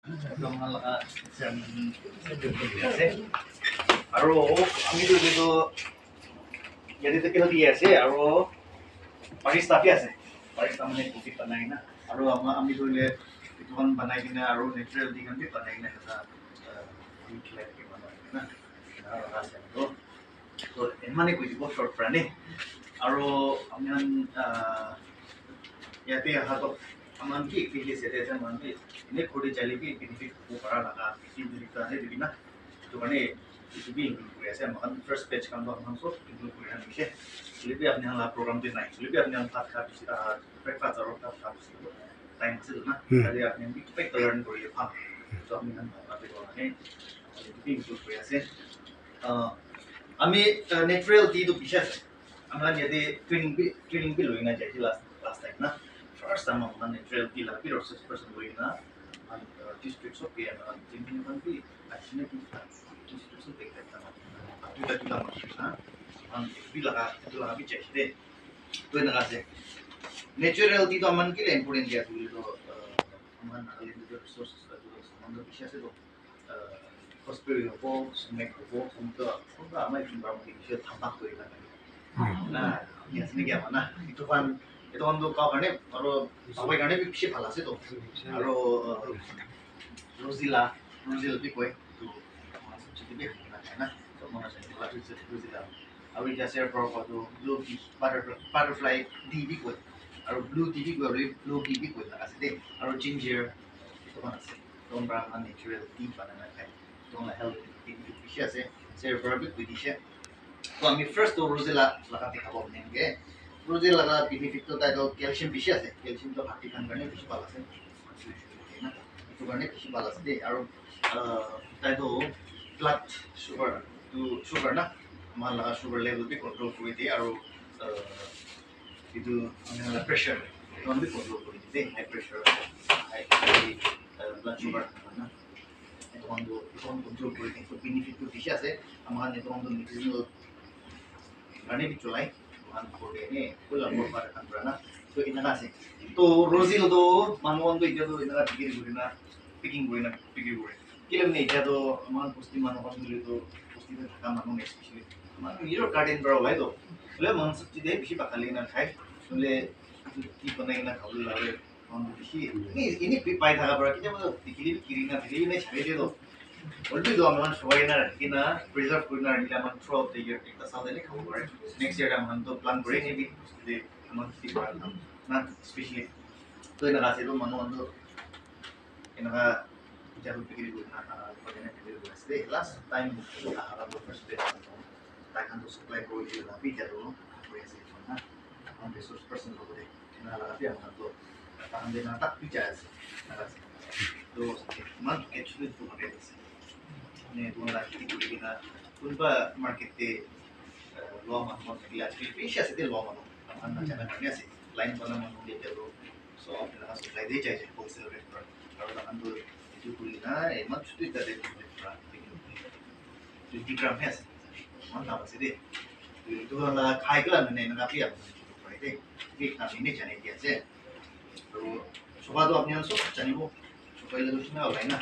আৰু আমিতো যিটো ইয়াতে কেনেকৈ আছে আৰু পাৰি ষ্টাফি আছে পাৰি তাৰমানে কফি বনাই না আৰু আমি ধৰিলে এইটোখন বনাই কিনে আৰু নেচাৰেল দিখন বি বনাই কিনে এটা বনাই না আছে তো ইমানেই কৈ দিব শ্বৰ্ট প্ৰাণী আৰু আমি ইয়াতে হাতত আমাৰ কি পিলি আছে এতিয়া মানে এনে কৰি চালি কি বেনিফিট হ'ব পৰা লগা বেনিফিট আছে দিবি না সেইটো কাৰণে এইটো বি ইনক্লুড কৰি আছে আমাৰ ফাৰ্ষ্ট পেজ কামটো আমাৰ চব ইনক্লুড কৰি আনিছে চলিবি আপুনি প্ৰগ্ৰামটো নাই চলিবি আপুনি ভাত খাই ব্ৰেকফাষ্ট আৰু ভাত খাই টাইম আছিল না আজি আপুনি কিবা লাৰ্ণ কৰি পাম তো আমি ভাবিব লাগে এইটো ইনক্লুড কৰি আছে আমি নেচাৰেল টিটো বিশেষ আমাৰ ইয়াতে ট্ৰেইনিং বি লৈ না যাইছিল লাষ্ট টাইম না first time on natural kila piro 6% going na and districts of PM and thinking can be actually districts of take that tu ta kila na and bila bi check de to na ase natural ti to man ke le important dia tu to man na le the resources to man do bisha se to prosperity of all make the work from the mai from ba mo bisha thamak to ila na yes ni kya mana itu kan itu kan kau kan আৰু সবাই কাৰণে বেছি ভাল আছে তো আৰু ৰজিলা B কয় তো যদি বি না তো মন আছে ৰজিলা আৰু এতিয়া শেয়াৰ কৰা তো ব্লু বাটাৰফ্লাই ডি বি কয় আৰু ব্লু টি বি কয় ব্লু টি বি কয় আছে দেই আৰু জিঞ্জাৰ এইটো মান আছে তোমৰা নেচাৰেল টি বানানা খাই তোমৰা হেলথ বেনিফিট বেছি আছে শেয়াৰ কৰা বি কৈ দিছে তো আমি ফাৰ্ষ্ট তো ৰজিলা লগাতে খাব নেকি রোজের লাগা বেনিফিট তো তাই তো ক্যালসিয়াম বেশি আছে ক্যালসিয়াম তো ভাতি খান কারণে বেশি ভালো আছে একটু কারণে বেশি ভালো আছে দেই আর তাই তো ব্লাড সুগার না আমার লাগা সুগার লেভেল বি কন্ট্রোল করে দিয়ে আর ಇದು ಪ್ರೆಷರ್ ಇದೊಂದು ಕಂಟ್ರೋಲ್ ಕೊಡಿದೆ high pressure high blood sugar ಇದೊಂದು ಕಂಟ್ರೋಲ್ ಕೊಡಿದೆ ಸೊ ಬೆನಿಫಿಟ್ বেশি আছে আমার ಇದೊಂದು ಮೆಡಿಸಿನಲ್ গানে বি চলাই মান করে নে কইলা বড় কান্দ্রা না তো ইনা আছে তো রোজিল তো মানুন তো এটা তো ইনা পিকিং করে কিলে নে এটা তো আমার বস্তি মানুন বলে তো বস্তিতে থাকা মানুন স্পেশালি আমার নিরো গার্ডেন বড় হয় তো বলে মন সবজি দে বেশি পাকালি না খাই বলে কি বনাই না খাবল লাগে মন বেশি ইনি পাই থাকা বড় কি বলে কিরি না ছেড়ে দে তো অলরেডি তো আমরা সবাই না রাখি না প্রিজার্ভ করে না রাখলে আমার থ্রু আউট দ্য ইয়ার একটা সাউন্ড খাবো পারে নেক্সট ইয়ার আমরা তো প্ল্যান করে নিবি যে আমার কি করা না স্পেশালি তো এনা আছে তো মানুষ অন্ধ এনা যার বিক্রি করে না করে না বিক্রি করে আসছে লাস্ট টাইম আহারা তো ফার্স্ট ডে তাই কান তো সাপ্লাই করে দিল না পিটা তো করে আসছে না আমি রিসোর্স পারসন করে না লাগাতে আমরা তো তাহলে না তাক পিটা আছে তো মান অ্যাকচুয়ালি তো হবে নে তোমরা কি করি না কোনবা মার্কেটে ল মানুষ গিলা বেশি আছে তে ল মানুষ আমার না জানা কারণে আছে লাইন বানা মানুষ দিতে তো সো আপনারা সাপ্লাই দিয়ে চাইছে হোলসেল রেট पर কারণ আমরা কিছু করি না এমন শুধু তাদের তো 20 গ্রাম আছে মান দাম আছে দে তো না খাই গলা নে না পিয়া করে দে কি আমি নে জানি কি আছে তো সবাই তো আপনি সব জানিব সবাই লাগো শুনে অনলাইন না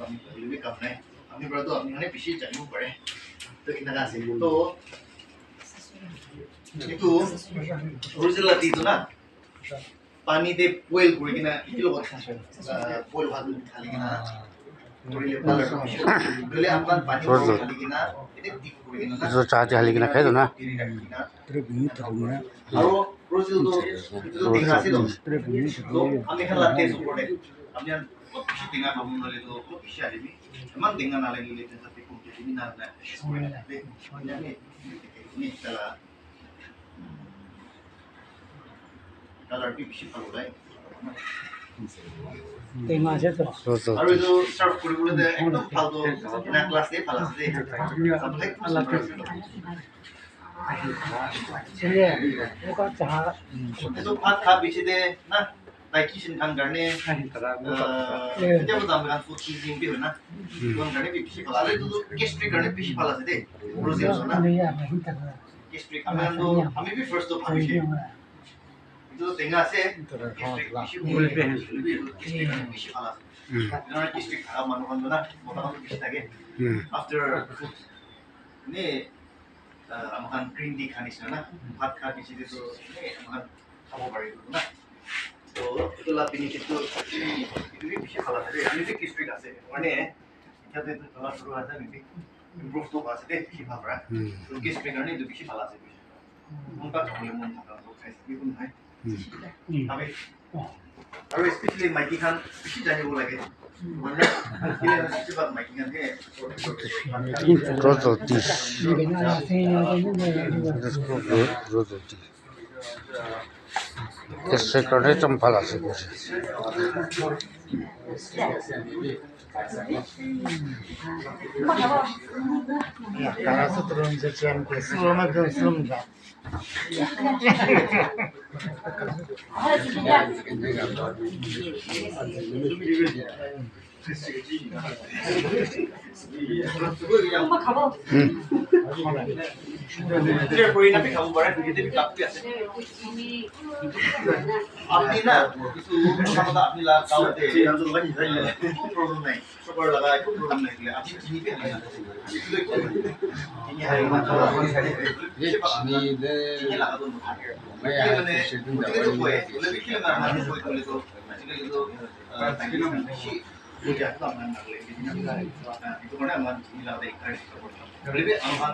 আমি lebih কাম নাই আমি বড় আপনি মানে বেশি জানিব পারে তো ইনা আছে তো itu original itu না পানিতে বয়েল করে কিনা কিলো কথা বয়েল ভাত খালি কিনা করিলে ভালো গলে আপনার পানি খালি কিনা এটা ঠিক করে কিনা তো চা খালি কিনা খাই তো না আৰু original তো ঠিক আছে তো আমি খালা টেস্ট করে আপনি tinggal kamu nolak itu bisa jadi emang tinggal nolak itu tapi mungkin ini nolak ini kalau bisa kalau baik tema aja tuh kalau itu serve kurikulum deh itu faldo nah kelas deh falas deh sini muka cahaya itu fat habis deh nah Digestion kan karena kita betul kan food eating भी है ना तो karena भी पिछले वाला तो gastric karena पिछले वाला से दे रोज़ ना gastric हमें भी first तो भाभी itu tengah se bishi pala nara district thaga manu khan na mota khan bishi thake after food ne amhan green tea khanis na bhat kha bishi de to ne amhan khabo pari na to itu la benefit to itu bishi pala de district district ase mane jate to thoda shuru ase bishi improve to ase de bishi bhabra to district ne itu bishi pala ase उनका खाने मन था तो खाइस भी उन है हमें और स्पेशली माइकी खान किसी जाने वो लगे मतलब किले ना किसी बात माइकी खान है रोजोटी कैसे करे चंपला से कुछ Karena seterusnya sekian selama selama 엄마 가봐. 이제 보이나 비 가고 말해. 이게 비 갑비 আছে. আপনি না কিছু কথা আপনি লা কাউতে জানতো ভাই যাই প্রবলেম নাই সবার লাগা একটু প্রবলেম নাই আপনি চিনি পে হাই চিনি হাই মানে চিনি দে চিনি লাগা তো मैं মানে তো কই বলে কি না মানে কই বলে তো আজকাল তো বেশি বুঝা তো আমরা না বলে itu mana aman gila deh kan lebih aman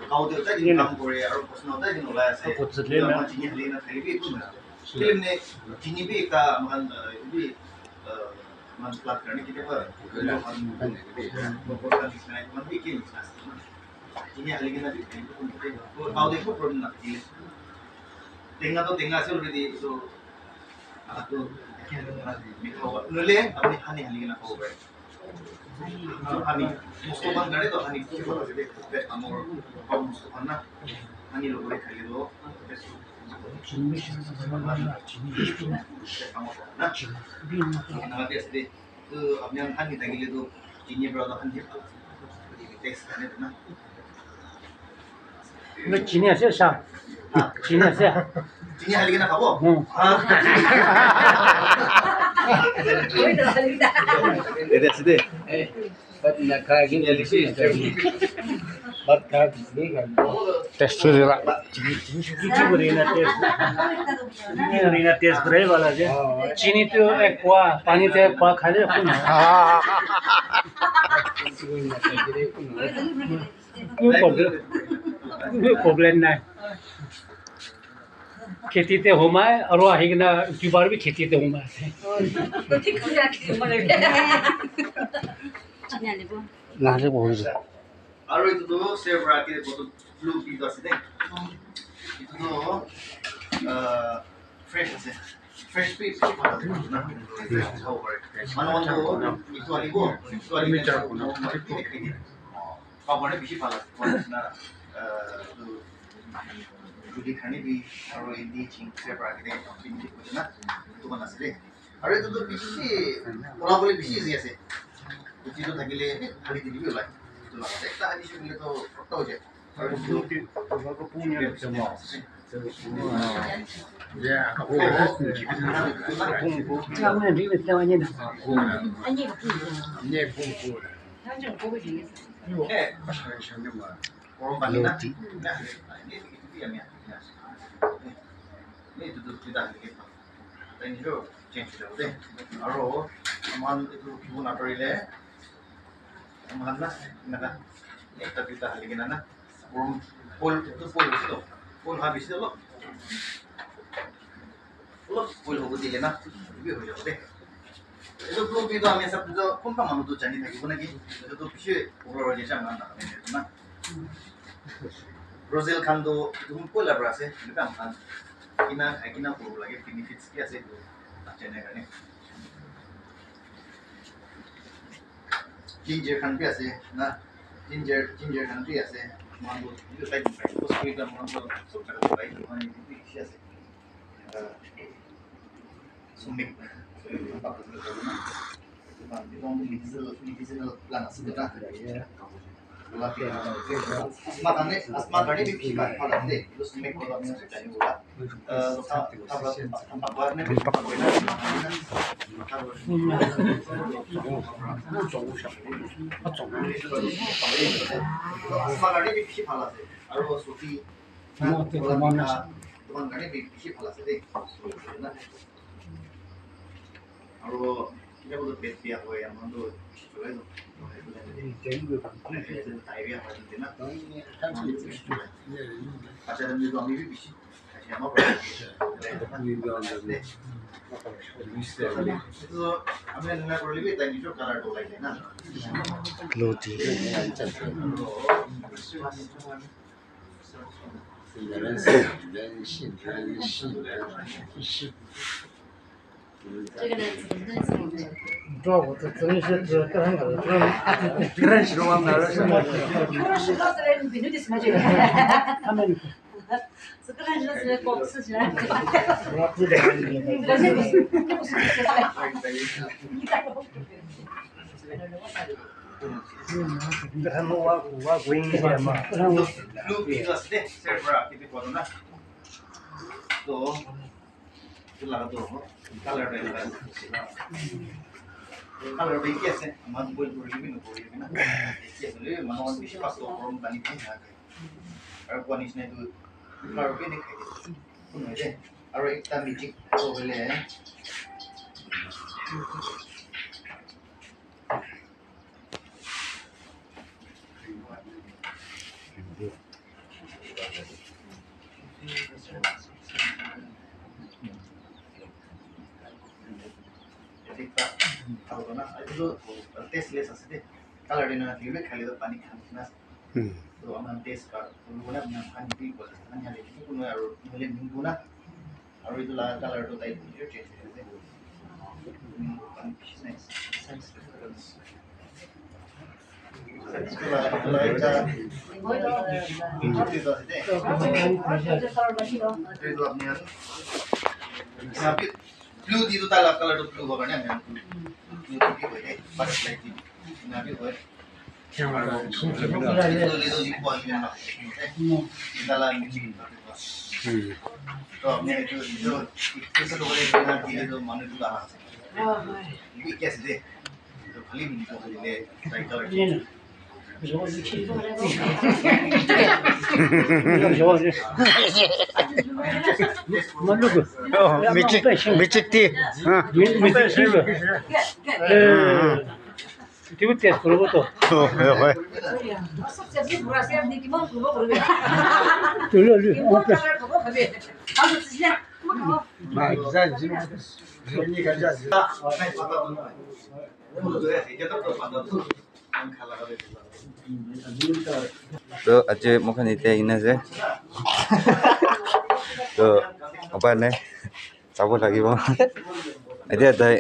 kau tu tadi kamu boleh arus personal tadi nolak saya aman jenis lain nak lebih itu mana film ni jenis be ka aman lebih aman pelat kerana kita apa aman bukan di sana aman bikin jenis lagi nak kau tu pun problem nak tengah sih lebih itu atau nulle अपनी हानि हानि ना हो गए हानि मुस्तफा गड़े तो हानि की बात है बे अमर और मुस्तफा ना हानि लोग ने खाली दो ना ना ऐसे तो अपने हानि तंगिले तो जिन्हें बड़ा हानि टेक्स्ट करने ना 이거 지내세요, 사. 지내세요. जिन्हें हाली ना खाबो Ini sih. Ba't nakagin Elisi. ba't kagin test रे ला चीनी बड़ी ना टेस्ट चीनी बड़ी ना टेस्ट बड़े वाला जे चीनी तो एक कुआ पानी तो एक कुआ खाले अपन ये प्रॉब्लम ना खेती ते होमा है और वही के ना जुबार भी खेती ते होमा है 나를 보이지 Aro itu tuh server kita butuh blue pea sih deh. Itu tuh fresh sih. Fresh pea sih nah. Fresh over. Mana orang tuh itu hari ini. Kau mana bisa palas. Nah, tuh jadi kan ini aro ini cing server kita ini itu nah. Itu mana sih deh. Aro itu tuh bisa orang boleh bisa sih. Itu tuh tagile hari ini juga lah. Kita hari ini itu tahu je. Aku punya semua. Ya Kamu nanti namanya dah. 네 뽕뽕 Eh, orang Bali nah. Nah, ini dia ni. Ini itu kita kita. Dan itu change deh. Aro, aman itu ibu nak perile. Aman lah, nak. Ini kita hari ini nah. Pol itu. Pol habis itu loh. Pol hobi dia nah. Lebih hobi deh. itu belum itu kami sebut itu pun kamu tuh jadi lagi pun lagi itu bisa orang aja jangan nak Brazil kan tuh itu pun pola berasa itu kan kina pun lagi benefits kia sih itu macamnya kan ginger kan biasa nah ginger kan biasa mango itu baik terus kita mango suka baik mana itu biasa sumik Itu medicinal lang sebentar. Asma kan ni bisa pada deh. Terus make kalau misalnya jadi ulat, আৰু কিবা বোলো পেট বিয়া হয় আমাৰতো চলাই যাওঁ diarrhoea হয় না আচ্ছা আমি বেশি আমার আমি না করলে তাই নিচে কালারটা লাগে না blue tea 这个呢，这我这真是这干啥的？这认识我们那是么？他们这个人就是搞事情。我知道你看我归一些嘛， blue plus deh server kita kono na to itu laga to color deh color deh kiasi amat boleh boleh na kiasi le mana orang bisa pas to orang tani pun ya kalau konis na itu color deh nih kayak pun aja aro ekta magic to boleh ya tahu na itu tasteless asli kalau di mana lihat kali itu panik kan तो हम test कर उन्होंने अपना खाने की बोला ना यहाँ लेकिन कुछ और मिले नींबू ना और ये तो लाल कलर तो टाइप जो चेंज करते हैं पानी किसने blue di itu tahu kalau itu blue apa nih blue itu boleh butterfly di nabi boleh magic tea Itu tes perlu tu. Dulu apa? তো আজি মুখান এতিয়া ইনা যে তো উপায় নাই চাব লাগিব এতিয়া তাই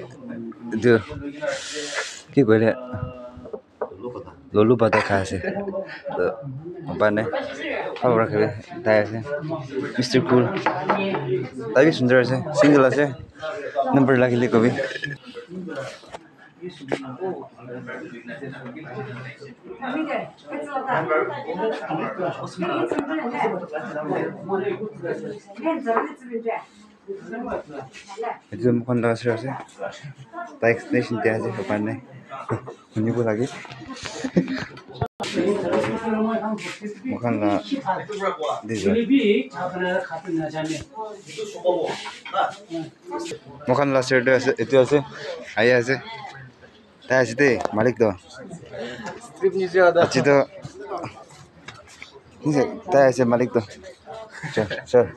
এইটো কি কৰিলে ললু পাতা খাই আছে তো উপায় নাই খাব ৰাখিলে তাই আছে মিষ্টাৰ কুল তাই কি সুন্দৰ আছে চিংগল আছে নম্বৰ লাগিলে কবি itu mukan lagas আছে তাই এক্সপ্লেনেশন দিয়া আছে উপায় নাই শুনিব লাগে mukan la দিছো mukan la সেট আছে এটো আছে আই আছে তাই আছে দে মালিক তো স্ট্রিপ নিচে আদা আছে তো নিচে তাই আছে মালিক তো চল চল